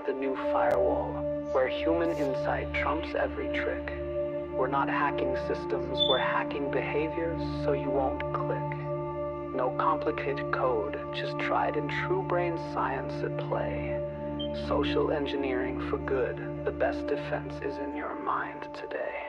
the new firewall, where human insight trumps every trick. We're not hacking systems, we're hacking behaviors so you won't click. No complicated code, just tried and true brain science at play. Social engineering for good. The best defense is in your mind today.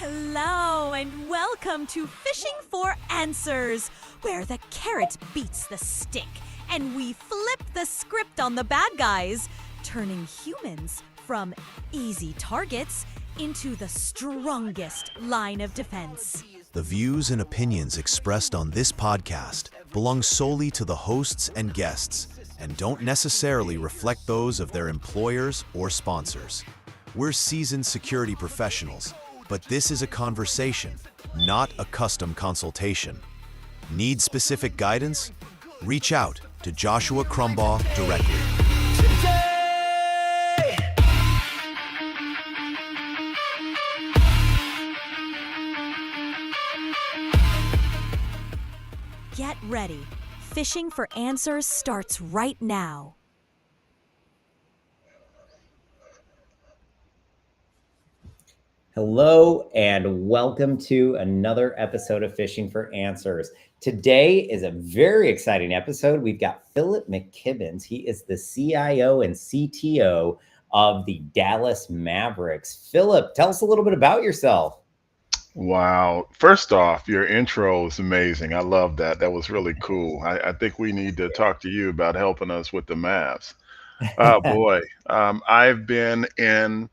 Hello and welcome to Phishing for Answers, where the carrot beats the stick and we flip the script on the bad guys, turning humans from easy targets into the strongest line of defense. The views and opinions expressed on this podcast belong solely to the hosts and guests and don't necessarily reflect those of their employers or sponsors. We're seasoned security professionals, but this is a conversation, not a custom consultation. Need specific guidance? Reach out to Joshua Crumbaugh directly. Get ready. Phishing for Answers starts right now. Hello and welcome to another episode of Phishing for Answers. Today is a very exciting episode. We've got Phillip McKibbins. He is the CIO and CTO of the Dallas Mavericks. Phillip, tell us a little bit about yourself. Wow. First off, your intro is amazing. I love that. That was really cool. I think we need to talk to you about helping us with the Mavs. Oh, boy. I've been in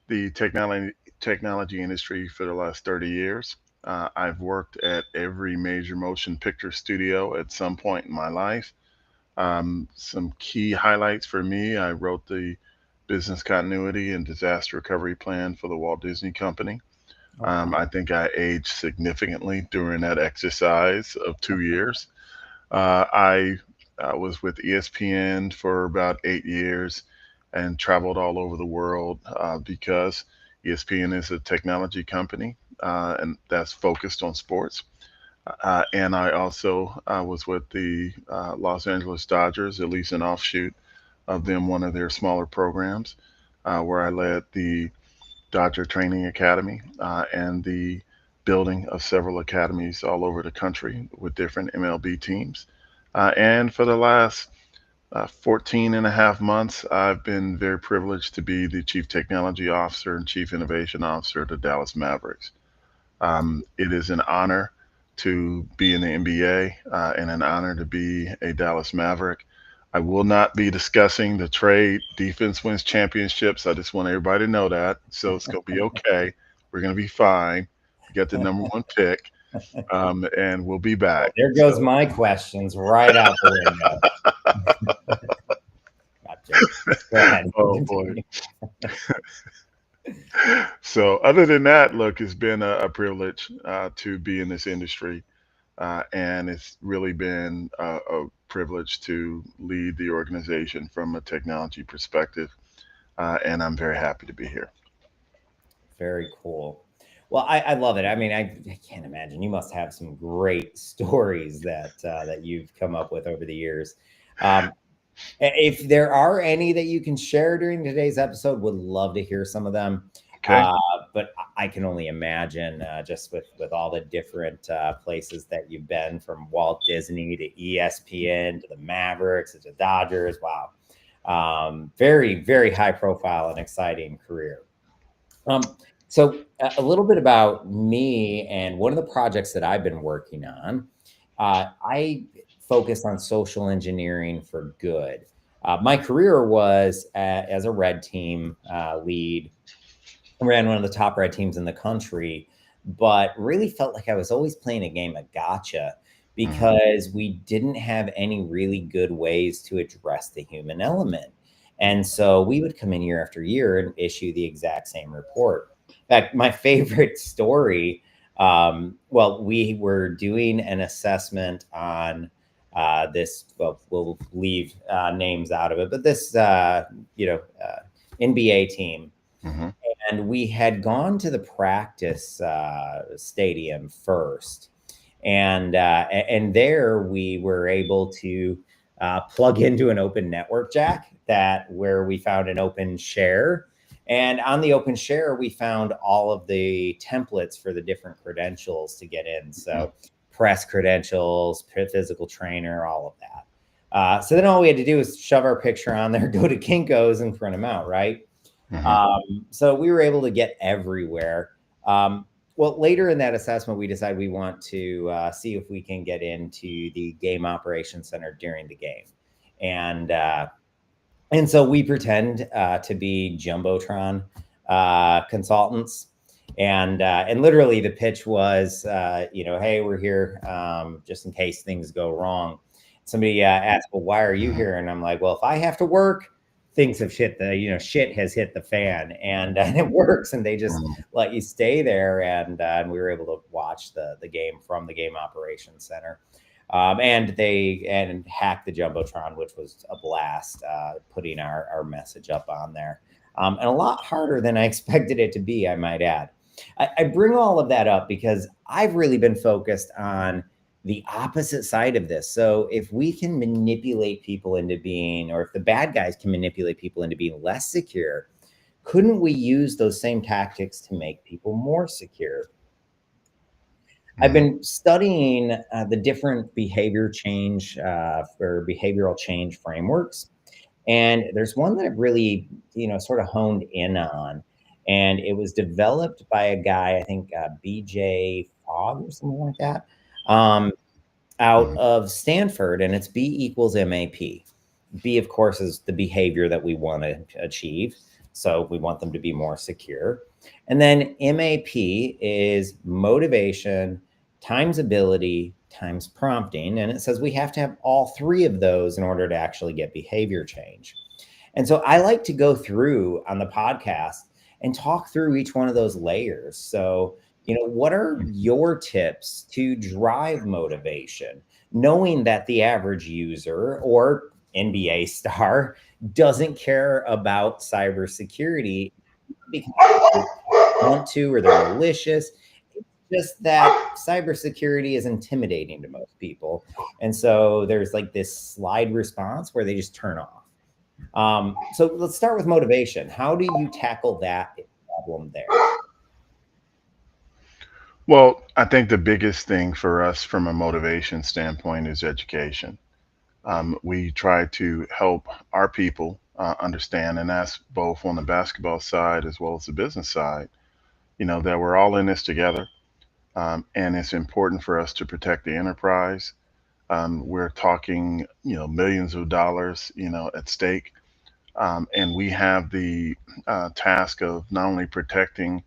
the technology industry for the last 30 years. I've worked at every major motion picture studio at some point in my life. Some key highlights for me, I wrote the business continuity and disaster recovery plan for the Walt Disney Company. I think I aged significantly during that exercise of 2 years. I was with ESPN for about 8 years and traveled all over the world because ESPN is a technology company and that's focused on sports. And I also was with the Los Angeles Dodgers, at least an offshoot of them, one of their smaller programs, where I led the Dodger Training Academy and the building of several academies all over the country with different MLB teams. And for the last 14 and a half months, I've been very privileged to be the Chief Technology Officer and Chief Innovation Officer of the Dallas Mavericks. It is an honor to be in the NBA and an honor to be a Dallas Maverick. I will not be discussing the trade. Defense wins championships. I just want everybody to know that. So it's going to be okay. We're going to be fine. We got the number one pick, and we'll be back. There goes my questions right out the window. Go ahead. Oh, boy. So other than that, look, it's been a privilege to be in this industry. And it's really been a privilege to lead the organization from a technology perspective. And I'm very happy to be here. Very cool. Well, I love it. I mean, I can't imagine. You must have some great stories that you've come up with over the years. If there are any that you can share during today's episode, would love to hear some of them. Okay. But I can only imagine just with all the different places that you've been, from Walt Disney to ESPN to the Mavericks to the Dodgers. Wow. Very, very high profile and exciting career. So a little bit about me and one of the projects that I've been working on. I focus on social engineering for good. My career was as a red team lead. I ran one of the top red teams in the country, but really felt like I was always playing a game of gotcha because we didn't have any really good ways to address the human element. And so we would come in year after year and issue the exact same report. In fact, my favorite story, we were doing an assessment on this, well, we'll leave names out of it, but this, NBA team. Mm-hmm. And we had gone to the practice stadium first. And there we were able to plug into an open network jack where we found an open share. And on the open share, we found all of the templates for the different credentials to get in. So press credentials, physical trainer, all of that. So then all we had to do was shove our picture on there, go to Kinko's and print them out, right? So we were able to get everywhere. Well, later in that assessment, we decided we want to see if we can get into the game operations center during the game. And so we pretend to be Jumbotron consultants. And literally the pitch was, hey, we're here just in case things go wrong. Somebody asked, well, why are you here? And I'm like, well, if I have to work, things have shit has hit the fan, and it works, and they just let you stay there. And we were able to watch the game from the game operations center. And hacked the Jumbotron, which was a blast, putting our message up on there. And a lot harder than I expected it to be, I might add. I bring all of that up because I've really been focused on the opposite side of this. So if we can manipulate people into being, or if the bad guys can manipulate people into being less secure, couldn't we use those same tactics to make people more secure? I've been studying the different behavioral change frameworks. And there's one that I've really, sort of honed in on. And it was developed by a guy, I think BJ Fogg or something like that, out of Stanford. And it's B equals MAP. B, of course, is the behavior that we want to achieve. So we want them to be more secure. And then MAP is motivation times ability times prompting. And it says we have to have all three of those in order to actually get behavior change. And so I like to go through on the podcast and talk through each one of those layers. So, what are your tips to drive motivation, knowing that the average user or NBA star doesn't care about cybersecurity because they want to or they're malicious? Just that cybersecurity is intimidating to most people. And so there's like this slide response where they just turn off. So let's start with motivation. How do you tackle that problem there? Well, I think the biggest thing for us from a motivation standpoint is education. We try to help our people understand, and that's both on the basketball side as well as the business side, that we're all in this together. And it's important for us to protect the enterprise. We're talking, millions of dollars, at stake. And we have the task of not only protecting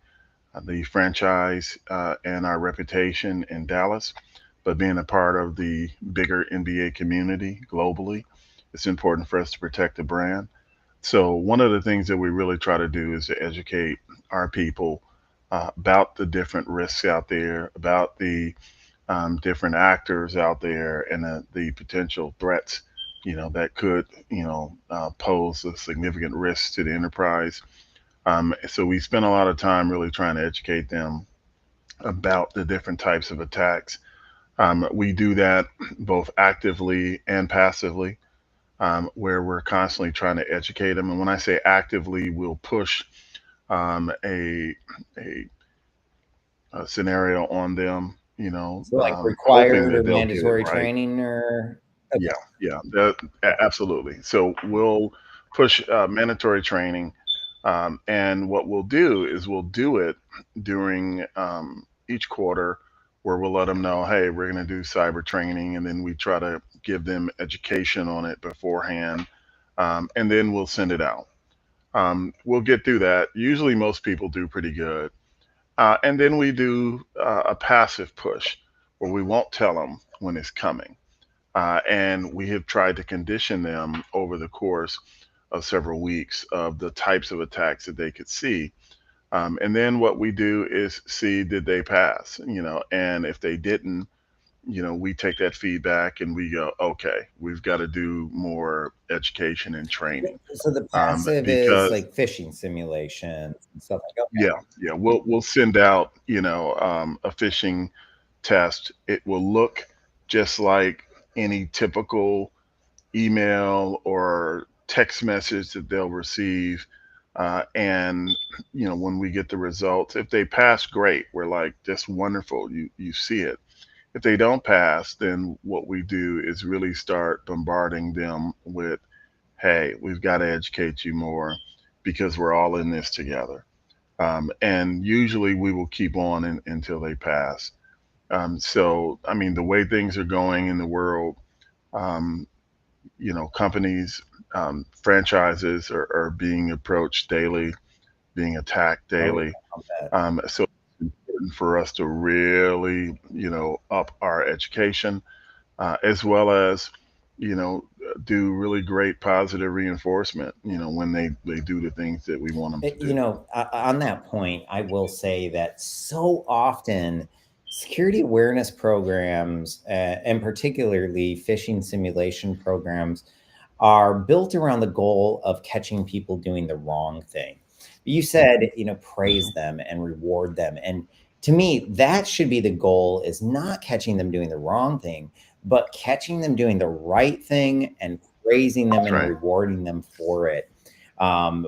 the franchise and our reputation in Dallas, but being a part of the bigger NBA community globally. It's important for us to protect the brand. So one of the things that we really try to do is to educate our people about the different risks out there, about the different actors out there, and the potential threats, that could, pose a significant risk to the enterprise. So we spend a lot of time really trying to educate them about the different types of attacks. We do that both actively and passively, where we're constantly trying to educate them. And when I say actively, we'll push a scenario on them, So like hoping required or that they'll get it mandatory right. training or okay. Absolutely. So we'll push mandatory training, and what we'll do is we'll do it during each quarter, where we'll let them know, hey, we're going to do cyber training, and then we try to give them education on it beforehand, and then we'll send it out. We'll get through that. Usually, most people do pretty good. And then we do a passive push where we won't tell them when it's coming. And we have tried to condition them over the course of several weeks of the types of attacks that they could see. And then what we do is see, did they pass? And if they didn't, we take that feedback and we go, okay, we've got to do more education and training. So the passive is Because like phishing simulations and stuff like that. yeah, we'll send out, a phishing test. It will look just like any typical email or text message that they'll receive. And when we get the results, if they pass, great. We're like, that's wonderful. You see it. If they don't pass, then what we do is really start bombarding them with, hey, we've got to educate you more because we're all in this together. And usually we will keep on until they pass. So, I mean, the way things are going in the world, um, companies, franchises are being approached daily, being attacked Oh, yeah, daily. I'll bet. So it's important for us to really, up our education, as well as, do really great positive reinforcement, when they do the things that we want them to do. On that point, I will say that so often security awareness programs, and particularly phishing simulation programs, are built around the goal of catching people doing the wrong thing. You said, praise them and reward them. And to me, that should be the goal, is not catching them doing the wrong thing, but catching them doing the right thing and praising them That's and right. rewarding them for it.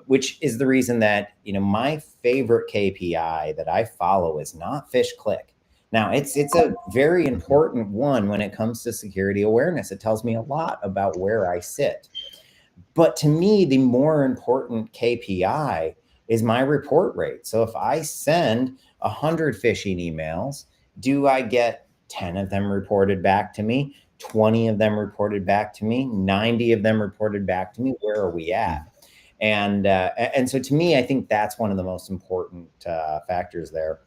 Which is the reason that, my favorite KPI that I follow is not fish click. Now, it's a very important one when it comes to security awareness. It tells me a lot about where I sit. But to me, the more important KPI is my report rate. So if I send 100 phishing emails, do I get 10 of them reported back to me, 20 of them reported back to me, 90 of them reported back to me? Where are we at? And so to me, I think that's one of the most important factors there.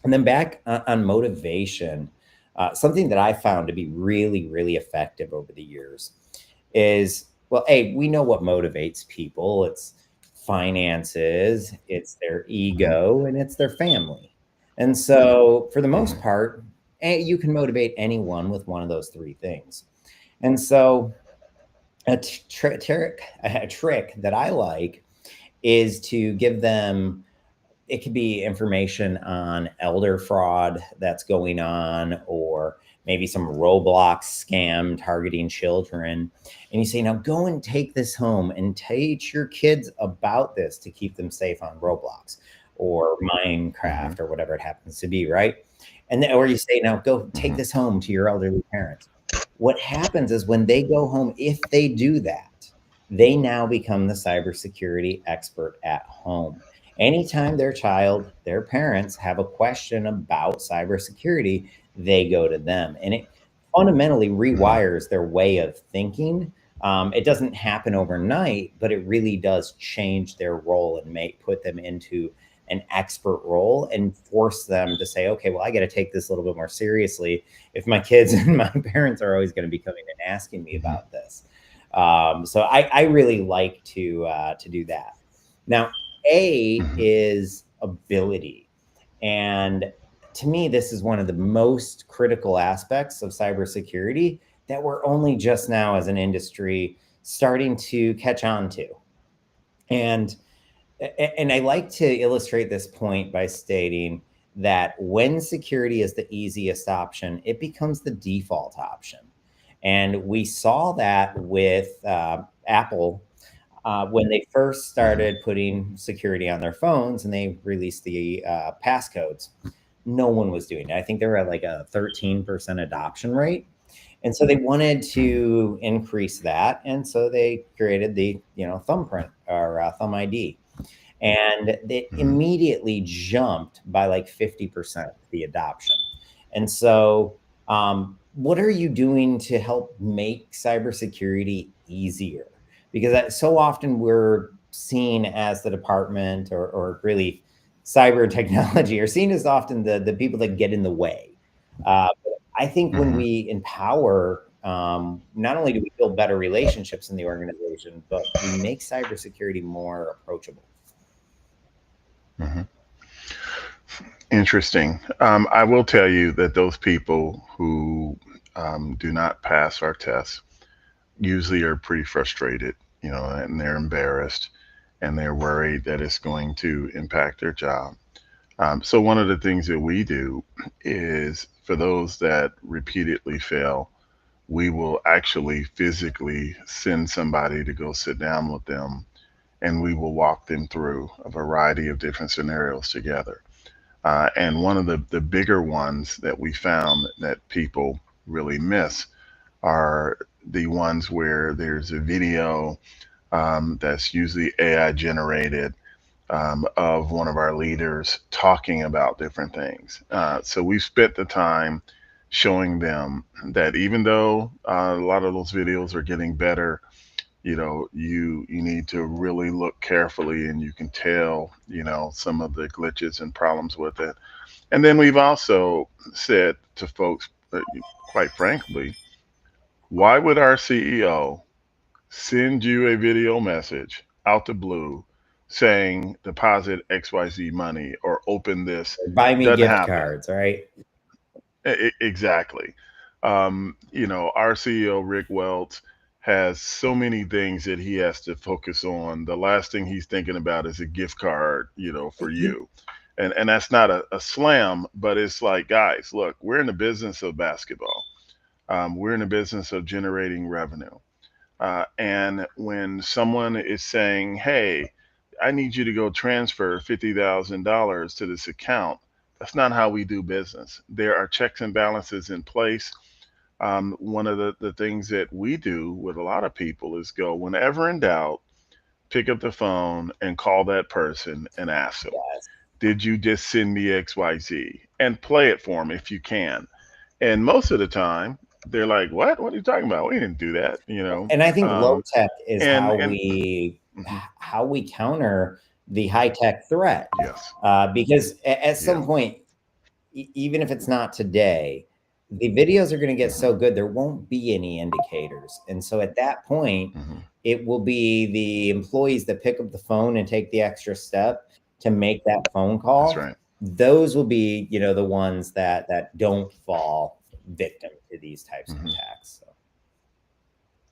And then back on motivation, something that I found to be really, really effective over the years is, well, hey, we know what motivates people. It's finances, it's their Mhm, ego, and it's their family. And so for the most mhm, part, you can motivate anyone with one of those three things. And so a trick that I like is to give them, it could be information on elder fraud that's going on, or maybe some Roblox scam targeting children. And you say, now go and take this home and teach your kids about this to keep them safe on Roblox or mhm, Minecraft or whatever it happens to be, right? And then, or you say, now go take mhm, this home to your elderly parents. What happens is when they go home, if they do that, they now become the cybersecurity expert at home. Anytime their child, their parents have a question about cybersecurity, they go to them. And it fundamentally mhm, rewires their way of thinking. It doesn't happen overnight, but it really does change their role and put them into an expert role and force them to say, okay, well, I got to take this a little bit more seriously if my kids and my parents are always going to be coming and asking me mhm, about this. So I really like to do that. Now, A mhm, is ability. And to me, this is one of the most critical aspects of cybersecurity that we're only just now as an industry starting to catch on to. And and I like to illustrate this point by stating that when security is the easiest option, it becomes the default option. And we saw that with Apple when they first mhm, started putting security on their phones and they released the passcodes. No one was doing it. I think they were at like a 13% adoption rate. And so they wanted mhm, to increase that. And so they created the, thumbprint or thumb ID. And it mhm, immediately jumped by like 50% the adoption. And so, what are you doing to help make cybersecurity easier? Because so often we're seen as the department, or really cyber technology, are seen as often the people that get in the way. But I think when mhm, we empower, not only do we build better relationships in the organization, but we make cybersecurity more approachable. mhm. Interesting. I will tell you that those people who do not pass our tests usually are pretty frustrated, and they're embarrassed and they're worried that it's going to impact their job. So, one of the things that we do is for those that repeatedly fail, we will actually physically send somebody to go sit down with them and we will walk them through a variety of different scenarios together. And one of the bigger ones that we found that people really miss are the ones where there's a video that's usually AI generated of one of our leaders talking about different things. So we spent the time showing them that even though a lot of those videos are getting better, you need to really look carefully, and you can tell some of the glitches and problems with it. And then we've also said to folks, quite frankly, why would our CEO send you a video message out the blue saying deposit XYZ money or open this? Buy me Doesn't gift happen. cards, right? Exactly. Our CEO, Rick Welts, has so many things that he has to focus on. The last thing he's thinking about is a gift card, for you. And that's not a slam, but it's like, guys, look, we're in the business of basketball. We're in the business of generating revenue. And when someone is saying, hey, I need you to go transfer $50,000 to this account, that's not how we do business. There are checks and balances in place. One of the things that we do with a lot of people is go, whenever in doubt, pick up the phone and call that person and ask them, Yes. did you just send me XYZ? And play it for them if you can. And most of the time, they're like, what? What are you talking about? We didn't do that, And I think low tech is and mhm, how we counter the high tech threat, yes, because at yeah, some point, even if it's not today, the videos are going to get hmm, so good there won't be any indicators, and so at that point, hmm, it will be the employees that pick up the phone and take the extra step to make that phone that's call. right. Those will be, the ones that don't fall victim to these types of Hmm. attacks. So.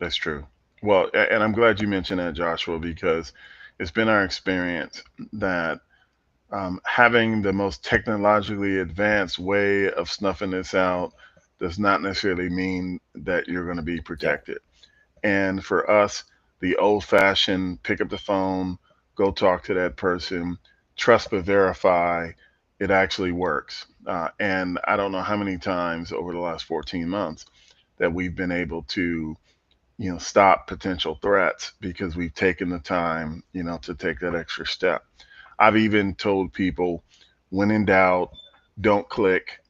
That's true. Well, and I'm glad you mentioned that, Joshua, because it's been our experience that having the most technologically advanced way of snuffing this out does not necessarily mean that you're going to be Yeah. protected. And for us, the old fashioned pick up the phone, go talk to that person, trust but verify, it actually works. And I don't know how many times over the last 14 months that we've been able to stop potential threats because we've taken the time to take that extra step. I've even told people, when in doubt, don't click,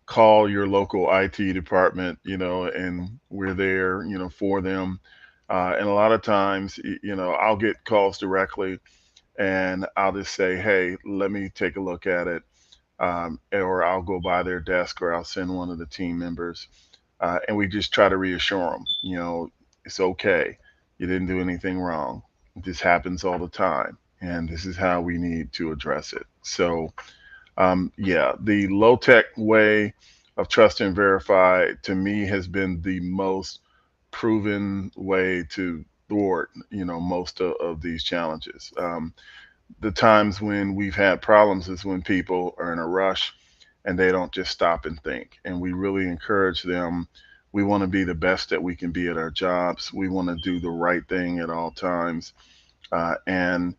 call your local IT department, and we're there for them. And a lot of times, I'll get calls directly and I'll just say, hey, let me take a look at it. Or I'll go by their desk or I'll send one of the team members, and we just try to reassure them, it's okay. You didn't do anything wrong. This happens all the time, and this is how we need to address it. So, yeah, the low tech way of trust and verify to me has been the most proven way to thwart, most of these challenges. The times when we've had problems is when people are in a rush and they don't just stop and think. And we really encourage them. We want to be the best that we can be at our jobs. We want to do the right thing at all times. And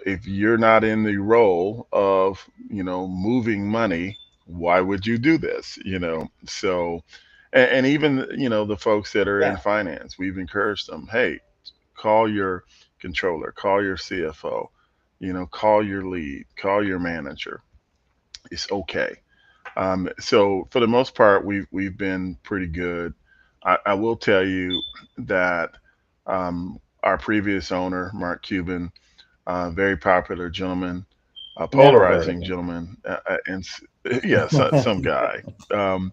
if you're not in the role of, moving money, why would you do this? So, and even, the folks that are in Yeah. finance, we've encouraged them, hey, call your controller, call your CFO, call your lead, call your manager. It's okay. So for the most part, we've been pretty good. I will tell you that our previous owner, Mark Cuban, very popular gentleman, a Never heard of polarizing him. gentleman, yeah, some guy. Um,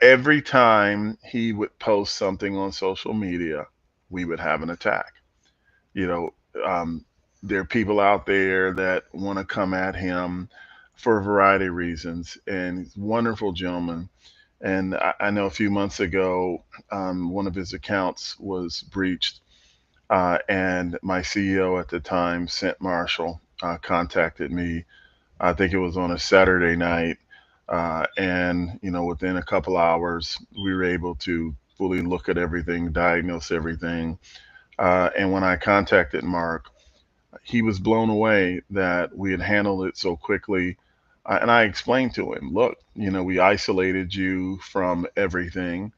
every time he would post something on social media, we would have an attack. You know, um, there are people out there that want to come at him for a variety of reasons. And he's a wonderful gentleman. And I know a few months ago, one of his accounts was breached, and my CEO at the time, Sent Marshall, contacted me. I think it was on a Saturday night, and within a couple hours, we were able to fully look at everything, diagnose everything. And when I contacted Mark, he was blown away that we had handled it so quickly. And I explained to him, look, we isolated you from everything,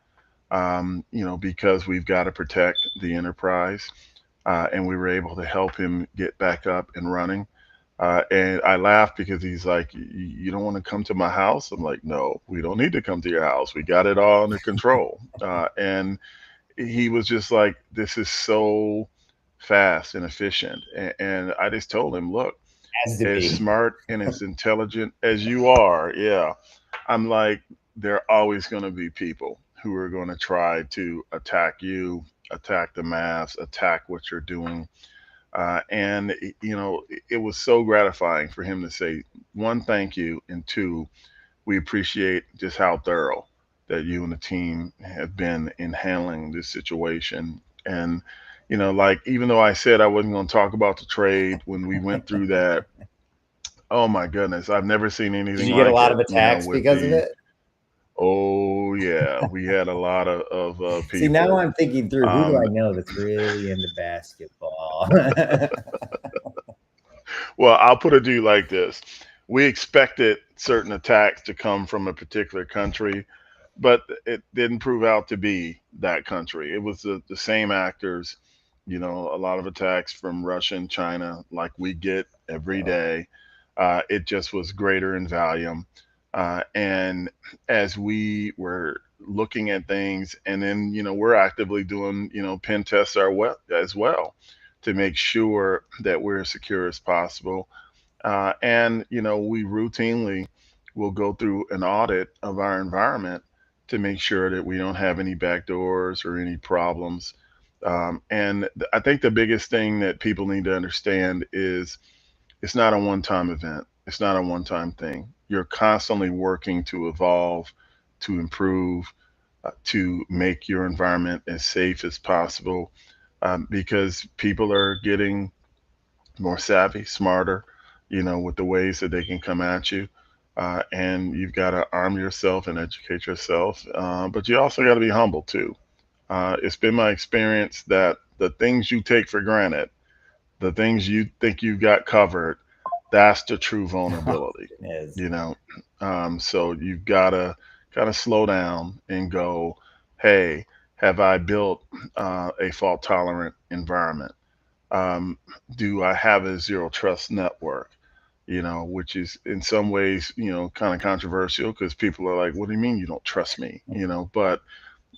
because we've got to protect the enterprise. And we were able to help him get back up and running. And I laughed because he's like, You don't want to come to my house?" I'm like, "No, we don't need to come to your house. We got it all under control." And he was just like, "This is so fast and efficient." And I just told him, "Look, Has to as be. smart and as intelligent as you are, yeah, I'm like, there are always going to be people who are going to try to attack you, attack the Mavs, attack what you're doing." And it was so gratifying for him to say, one, thank you, and two, we appreciate just how thorough that you and the team have been in handling this situation. And like, even though I said I wasn't going to talk about the trade when we went through that, oh my goodness, I've never seen Did anything you get a like lot it. of attacks With because of the it? Oh yeah, we had a lot of See, now people. I'm thinking through who do Um, I know that's really into basketball? well, I'll put it to you like this: we expected certain attacks to come from a particular country, but it didn't prove out to be that country. It was the same actors. A lot of attacks from Russia and China, like we get every Oh, day. It just was greater in volume. And as we were looking at things, and then, we're actively doing, pen tests as well to make sure that we're as secure as possible. And, we routinely will go through an audit of our environment to make sure that we don't have any backdoors or any problems. And I think the biggest thing that people need to understand is it's not a one time event, it's not a one time thing. You're constantly working to evolve, to improve, to make your environment as safe as possible, because people are getting more savvy, smarter, with the ways that they can come at you. And you've got to arm yourself and educate yourself. But you also got to be humble too. It's been my experience that the things you take for granted, the things you think you got covered, that's the true vulnerability. it is. You know, so you've got to kind of slow down and go, hey, have I built a fault tolerant environment? Um, do I have a zero trust network? Which is in some ways, kind of controversial because people are like, what do you mean you don't trust me? But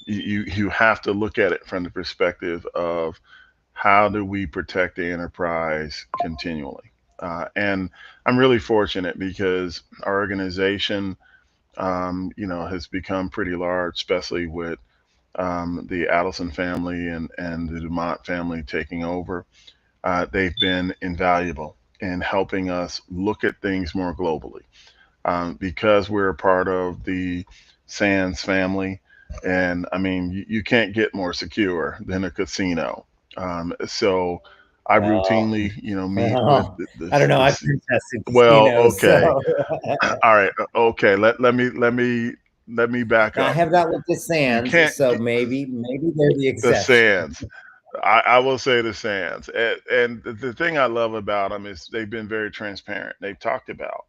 you have to look at it from the perspective of how do we protect the enterprise continually? And I'm really fortunate because our organization, has become pretty large, especially with the Adelson family and the Dumont family taking over. They've been invaluable in helping us look at things more globally, because we're a part of the Sands family. And I mean, you can't get more secure than a casino. So I Well, routinely, meet with well, I don't know. I've been tested well, casinos, okay. so All right. Okay. Let me back now I up. have not looked at You Sands, can't so get maybe they're the the exception. Sands. I will say the Sands. And the thing I love about them is they've been very transparent. They've talked about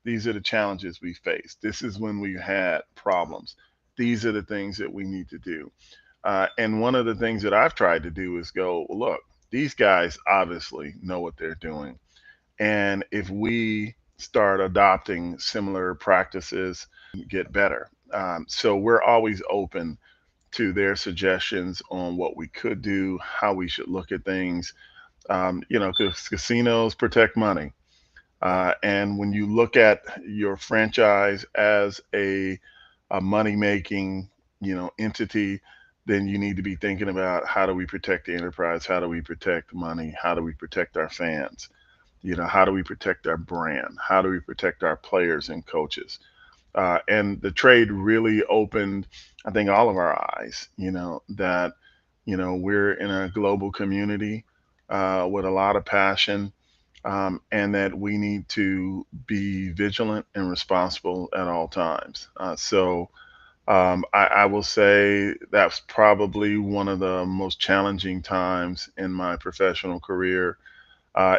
these are the challenges we face. This is when we had problems. These are the things that we need to do. And one of the things that I've tried to do is go, well, look, these guys obviously know what they're doing. And if we start adopting similar practices, get better. So we're always open to their suggestions on what we could do, how we should look at things. Because casinos protect money. And when you look at your franchise as a money making, entity, then you need to be thinking about how do we protect the enterprise? How do we protect money? How do we protect our fans? How do we protect our brand? How do we protect our players and coaches? And the trade really opened, I think, all of our eyes, that, we're in a global community with a lot of passion, and that we need to be vigilant and responsible at all times. I will say that's probably one of the most challenging times in my professional career.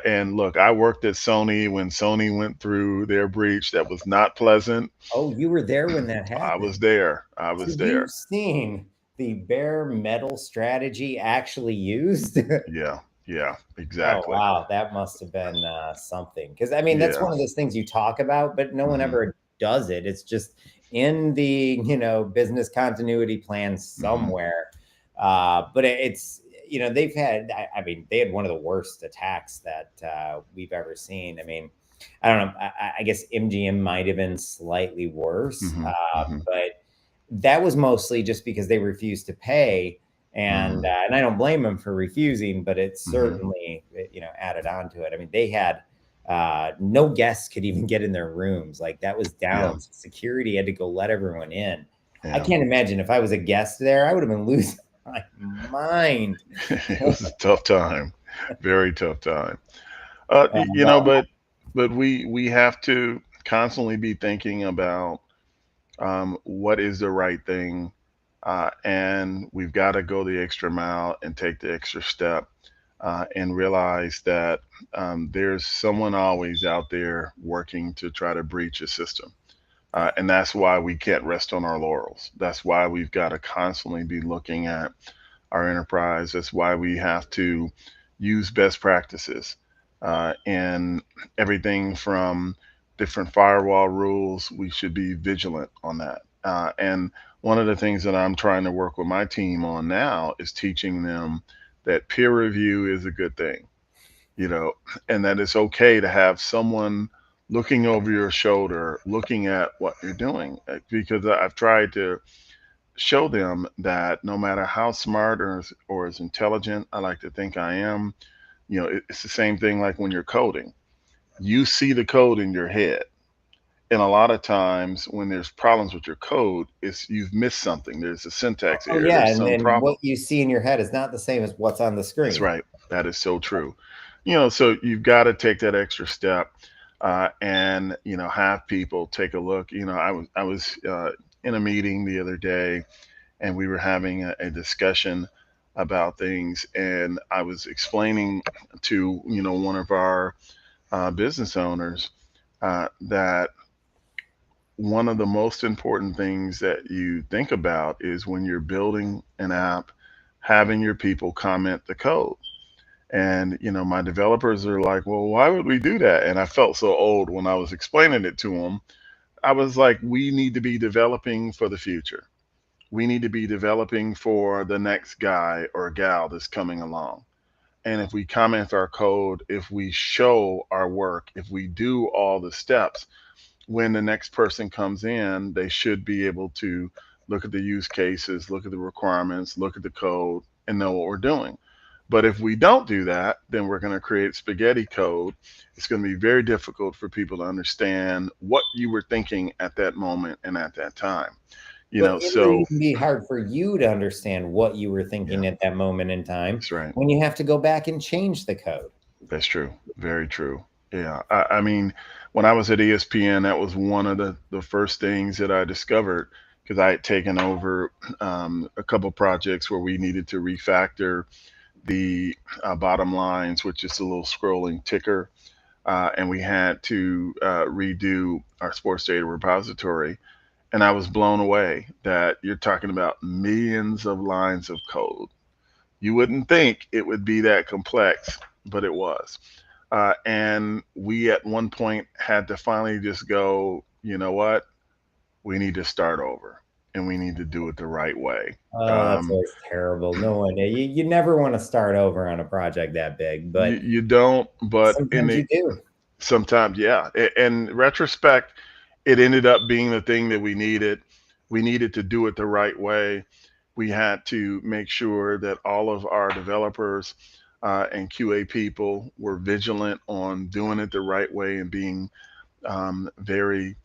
And look, I worked at Sony when Sony went through their breach. That was not pleasant. Oh, you were there when that I was happened. there. I So was you've there. seen the bare metal strategy actually used? Yeah. Yeah. Oh, Exactly. wow. That must have been something. Because, I mean, that's Yeah. one of those things you talk about, but no one Hmm. ever does it. It's just in the, business continuity plan Hmm. somewhere. But it's, they've had, I mean, they had one of the worst attacks that we've ever seen. I mean, I don't know. I guess MGM might have been slightly worse, Hmm. Hmm. but that was mostly just because they refused to pay, Hmm. and I don't blame them for refusing, but it Hmm. certainly added on to it. I mean, they had no guests could even get in their rooms. Like that was Yeah. down. So security had to go let everyone in. I Yeah. can't imagine if I was a guest there, I would have been losing my mind. It was a tough time. Very tough time. Well, But we have to constantly be thinking about what is the right thing, and we've got to go the extra mile and take the extra step, and realize that there's someone always out there working to try to breach a system. And that's why we can't rest on our laurels. That's why we've got to constantly be looking at our enterprise. That's why we have to use best practices, and everything from different firewall rules. We should be vigilant on that. And one of the things that I'm trying to work with my team on now is teaching them that peer review is a good thing, you know, and that it's okay to have someone looking over your shoulder, looking at what you're doing. Because I've tried to show them that no matter how smart or as intelligent I like to think I am, it's the same thing like when you're coding. You see the code in your head. And a lot of times when there's problems with your code, it's you've missed something. There's a syntax oh error. yeah, There's and some then what problem. you see in your head is not the same as what's on the That's screen. right. That is so true. So you've got to take that extra step, and have people take a look. I was in a meeting the other day, and we were having a discussion about things, and I was explaining to one of our business owners that one of the most important things that you think about is when you're building an app, having your people comment the code. And my developers are like, well, why would we do that? And I felt so old when I was explaining it to them. I was like, we need to be developing for the future. We need to be developing for the next guy or gal that's coming along. And if we comment our code, if we show our work, if we do all the steps, when the next person comes in, they should be able to look at the use cases, look at the requirements, look at the code, and know what we're doing. But if we don't do that, then we're going to create spaghetti code. It's going to be very difficult for people to understand what you were thinking at that moment and at that time. But it would So even be hard for you to understand what you were yeah, thinking at that moment in time that's right. when you have to go back and change the code. That's true. Very true. Yeah. I mean, when I was at ESPN, that was one of the first things that I discovered because I had taken over a couple projects where we needed to refactor the bottom lines, which is a little scrolling ticker. And we had to redo our sports data repository. And I was blown away that you're talking about millions of lines of code. You wouldn't think it would be that complex, but it was. And we at one point had to finally just go, you know what? We need to start over and we need to do it the right way. Oh, that's Um, always terrible. No one, you never want to start over on a project that big, you, but you don't, but in sometimes the you do. sometimes, yeah. In retrospect, it ended up being the thing that we needed. We needed to do it the right way. We had to make sure that all of our developers and QA people were vigilant on doing it the right way and being very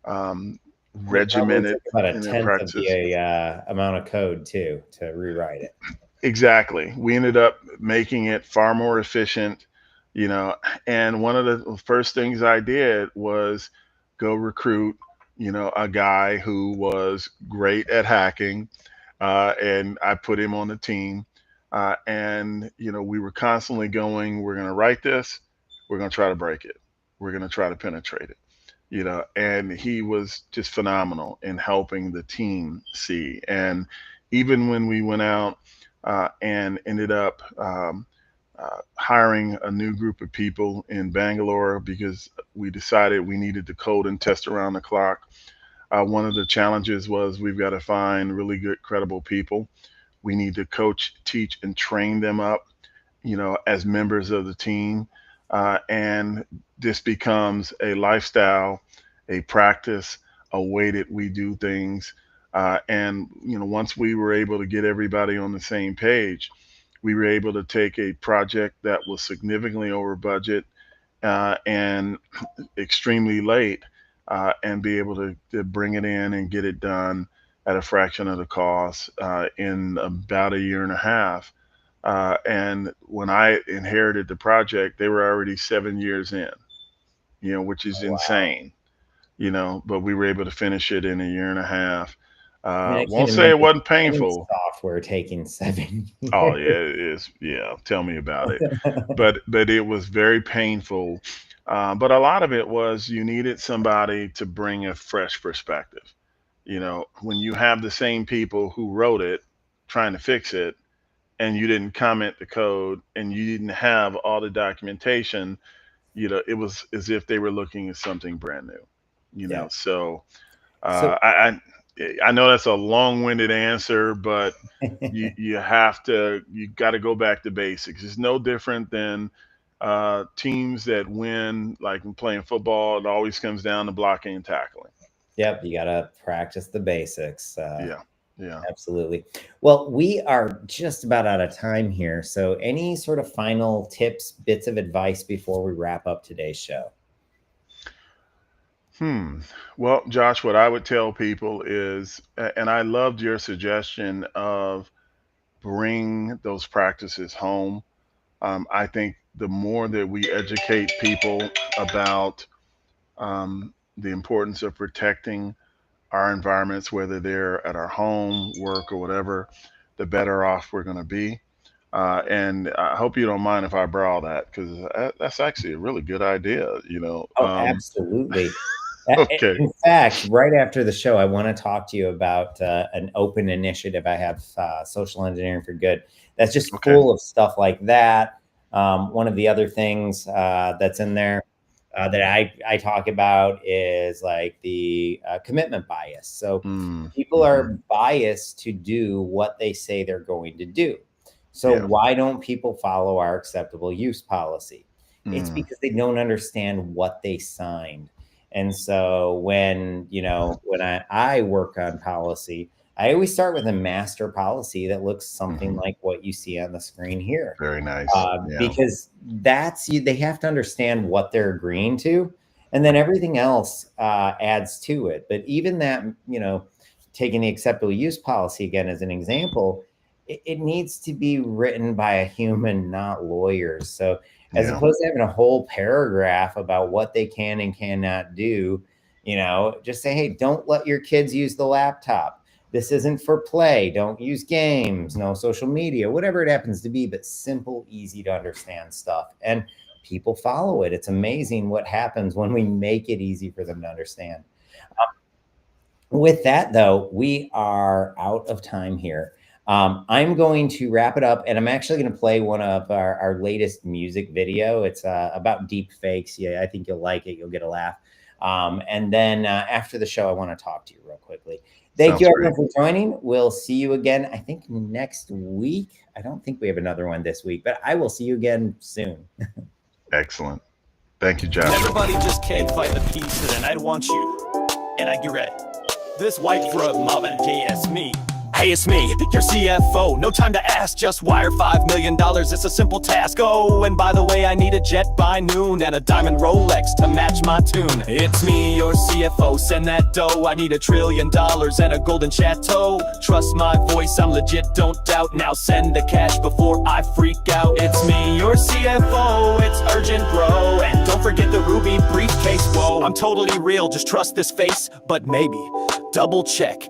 um, And it probably regimented took about a in their tenth of practice. the amount of code too to rewrite it. Exactly. We ended up making it far more efficient, you know, and one of the first things I did was go recruit, a guy who was great at hacking, and I put him on the team. And, we were constantly going, we're going to write this, we're going to try to break it, we're going to try to penetrate it, and he was just phenomenal in helping the team see. And even when we went out and ended up hiring a new group of people in Bangalore because we decided we needed to code and test around the clock. One of the challenges was we've got to find really good, credible people. We need to coach, teach, and train them up, as members of the team. And this becomes a lifestyle, a practice, a way that we do things. And, once we were able to get everybody on the same page, we were able to take a project that was significantly over budget and extremely late and be able to bring it in and get it done at a fraction of the cost in about a year and a half. And when I inherited the project, they were already 7 years in, which is Oh, wow. insane, but we were able to finish it in a year and a half. I mean, I can't Won't say it imagine wasn't any painful. software taking 7 years. Oh yeah, it is. Yeah, tell me about it. But it was very painful. But a lot of it was you needed somebody to bring a fresh perspective. When you have the same people who wrote it trying to fix it, and you didn't comment the code, and you didn't have all the documentation, it was as if they were looking at something brand new. Yeah. So So I know that's a long-winded answer, but you got to go back to basics. It's no different than teams that win, like in playing football. It always comes down to blocking and tackling. yep, you got to practice the basics. Yeah, yeah. Absolutely. Well, we are just about out of time here. So, any sort of final tips, bits of advice before we wrap up today's show? Well, Josh, what I would tell people is, and I loved your suggestion of bring those practices home. I think the more that we educate people about the importance of protecting our environments, whether they're at our home, work, or whatever, the better off we're going to be. And I hope you don't mind if I borrow that because that's actually a really good idea. Oh, absolutely. Okay. In fact, right after the show, I want to talk to you about an open initiative I have, Social Engineering for Good, that's just Okay. full of stuff like that. One of the other things that's in there that I talk about is like the commitment bias. So people are biased to do what they say they're going to do. So Yeah. why don't people follow our acceptable use policy? It's Mm. because they don't understand what they signed. And so when I work on policy, I always start with a master policy that looks something Mhm. like what you see on the screen here. Very nice. Yeah. Because they have to understand what they're agreeing to, and then everything else adds to it. But even that, taking the acceptable use policy again as an example, it needs to be written by a human, not lawyers. So as Yeah. opposed to having a whole paragraph about what they can and cannot do, just say, hey, don't let your kids use the laptop. This isn't for play. Don't use games, no social media, whatever it happens to be, but simple, easy to understand stuff. And people follow it. It's amazing what happens when we make it easy for them to understand. With that, though, we are out of time here. I'm going to wrap it up, and I'm actually going to play one of our latest music video. It's about deep fakes. Yeah, I think you'll like it. You'll get a laugh. And then after the show, I want to talk to you real quickly. Thank Sounds you, great. everyone, for joining. We'll see you again, I think, next week. I don't think we have another one this week, but I will see you again soon. Excellent. Thank you, Josh. Everybody just can't fight the peace, and I want you, and I get ready. This white drug mob and JS me. Hey, it's me, your CFO. No time to ask, just wire $5 million. It's a simple task. Oh, and by the way, I need a jet by noon and a diamond Rolex to match my tune. It's me, your CFO. Send that dough. I need $1 trillion and a golden chateau. Trust my voice, I'm legit, don't doubt. Now send the cash before I freak out. It's me, your CFO. It's urgent, bro. And don't forget the ruby briefcase. Whoa, I'm totally real, just trust this face. But maybe double check.